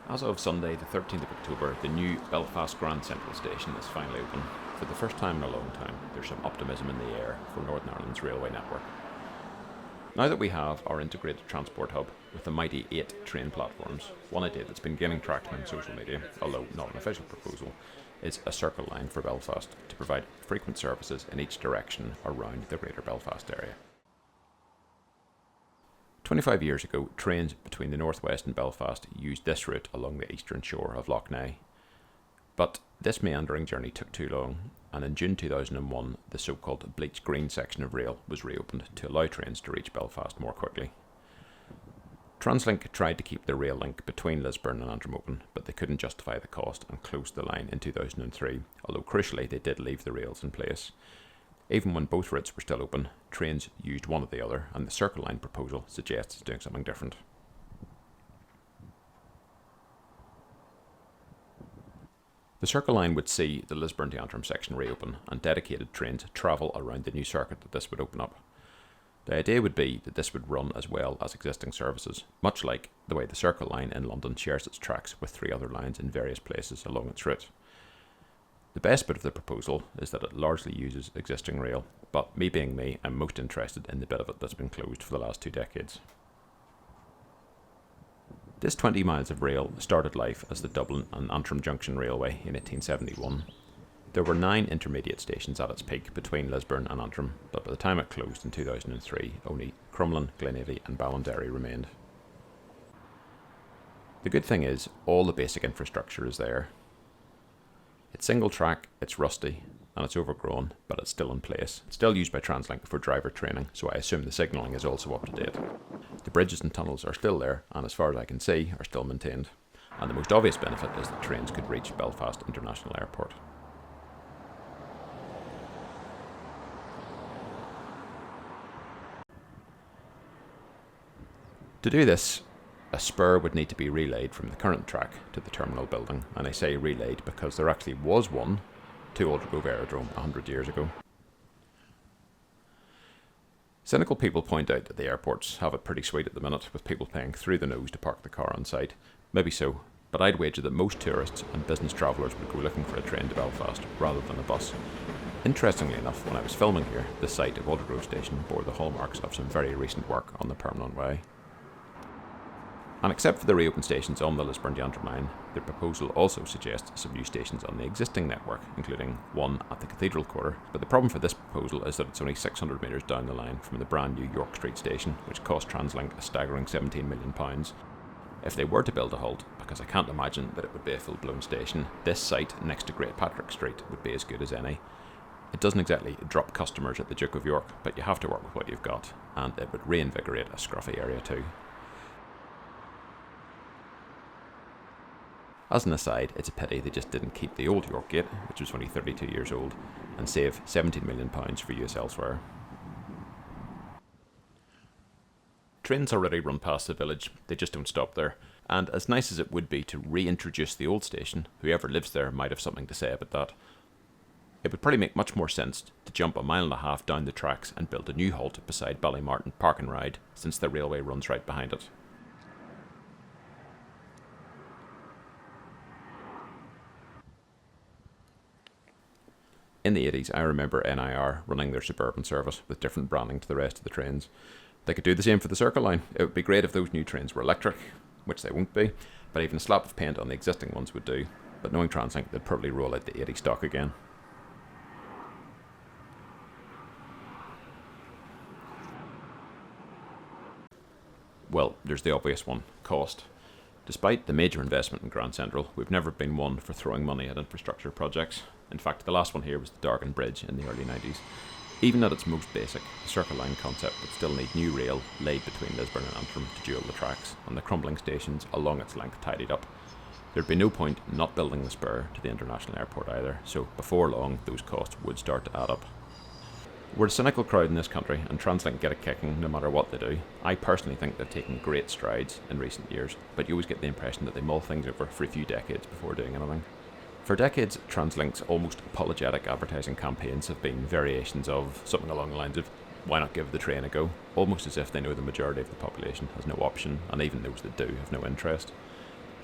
As of Sunday, the 13th of October, the new Belfast Grand Central station is finally open. For the first time in a long time, there's some optimism in the air for Northern Ireland's railway network. Now that we have our integrated transport hub with the mighty 8 train platforms, one idea that's been gaining traction on social media, although not an official proposal, is a circle line for Belfast to provide frequent services in each direction around the Greater Belfast area. 25 years ago, trains between the northwest and Belfast used this route along the eastern shore of Lough Neagh. But this meandering journey took too long, and in June 2001, the so-called bleach green section of rail was reopened to allow trains to reach Belfast more quickly. Translink tried to keep the rail link between Lisburn and Antrim open, but they couldn't justify the cost and closed the line in 2003, although crucially they did leave the rails in place. Even when both routes were still open, trains used one or the other, and the Circle Line proposal suggests doing something different. The Circle Line would see the Lisburn to Antrim section reopen, and dedicated trains travel around the new circuit that this would open up. The idea would be that this would run as well as existing services, much like the way the Circle Line in London shares its tracks with 3 other lines in various places along its route. The best bit of the proposal is that it largely uses existing rail, but me being me, I'm most interested in the bit of it that's been closed for the last 2 decades. This 20 miles of rail started life as the Dublin and Antrim Junction Railway in 1871. There were 9 intermediate stations at its peak between Lisburn and Antrim, but by the time it closed in 2003, only Crumlin, Glenaven and Ballinderry remained. The good thing is, all the basic infrastructure is there. It's single track, it's rusty, and it's overgrown, but it's still in place. It's still used by Translink for driver training, so I assume the signalling is also up to date. The bridges and tunnels are still there, and as far as I can see, are still maintained. And the most obvious benefit is that trains could reach Belfast International Airport. To do this, a spur would need to be relayed from the current track to the terminal building, and I say relayed because there actually was one to Aldergrove Aerodrome 100 years ago. Cynical people point out that the airports have it pretty sweet at the minute, with people paying through the nose to park the car on site. Maybe so, but I'd wager that most tourists and business travellers would go looking for a train to Belfast rather than a bus. Interestingly enough, when I was filming here, the site of Aldergrove Station bore the hallmarks of some very recent work on the Permanent Way. And except for the reopened stations on the Lisburn to Antrim line, the proposal also suggests some new stations on the existing network, including one at the Cathedral Quarter. But the problem for this proposal is that it's only 600 metres down the line from the brand new York Street station, which cost Translink a staggering £17 million. If they were to build a halt, because I can't imagine that it would be a full-blown station, this site next to Great Patrick Street would be as good as any. It doesn't exactly drop customers at the Duke of York, but you have to work with what you've got, and it would reinvigorate a scruffy area too. As an aside, it's a pity they just didn't keep the old York Gate, which was only 32 years old, and save £17 million for use elsewhere. Trains already run past the village, they just don't stop there, and as nice as it would be to reintroduce the old station, whoever lives there might have something to say about that. It would probably make much more sense to jump 1.5 miles down the tracks and build a new halt beside Ballymartin Park and Ride, since the railway runs right behind it. In the 80s, I remember NIR running their suburban service with different branding to the rest of the trains. They could do the same for the Circle Line. It would be great if those new trains were electric, which they won't be, but even a slap of paint on the existing ones would do. But knowing Translink, they'd probably roll out the 80 stock again. Well, there's the obvious one, cost. Despite the major investment in Grand Central, we've never been one for throwing money at infrastructure projects. In fact, the last one here was the Dargan Bridge in the early 90s. Even at its most basic, the Circle Line concept would still need new rail laid between Lisburn and Antrim to dual the tracks, and the crumbling stations along its length tidied up. There'd be no point in not building the spur to the international airport either, so before long those costs would start to add up. We're a cynical crowd in this country, and Translink get a kicking no matter what they do. I personally think they've taken great strides in recent years, but you always get the impression that they mull things over for a few decades before doing anything. For decades, Translink's almost apologetic advertising campaigns have been variations of something along the lines of, why not give the train a go? Almost as if they know the majority of the population has no option, and even those that do have no interest.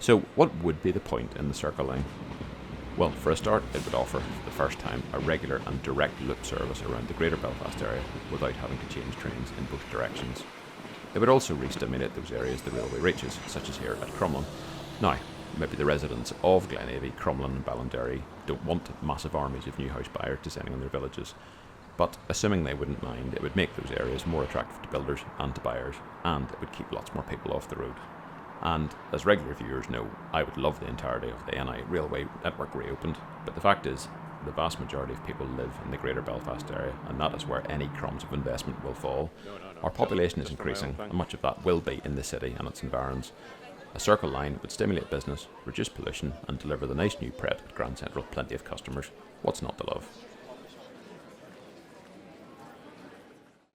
So what would be the point in the Circle Line? Well, for a start, it would offer, for the first time, a regular and direct loop service around the Greater Belfast area without having to change trains in both directions. It would also re-stimulate those areas the railway reaches, such as here at Crumlin. Now, maybe the residents of Glenavy, Crumlin and Ballinderry don't want massive armies of new house buyers descending on their villages, but assuming they wouldn't mind, it would make those areas more attractive to builders and to buyers, and it would keep lots more people off the road. And as regular viewers know, I would love the entirety of the NI railway network reopened, but the fact is, the vast majority of people live in the Greater Belfast area, and that is where any crumbs of investment will fall. Our population is increasing, and much of that will be in the city and its environs. A Circle Line would stimulate business, reduce pollution, and deliver the nice new Pret at Grand Central plenty of customers. What's not to love?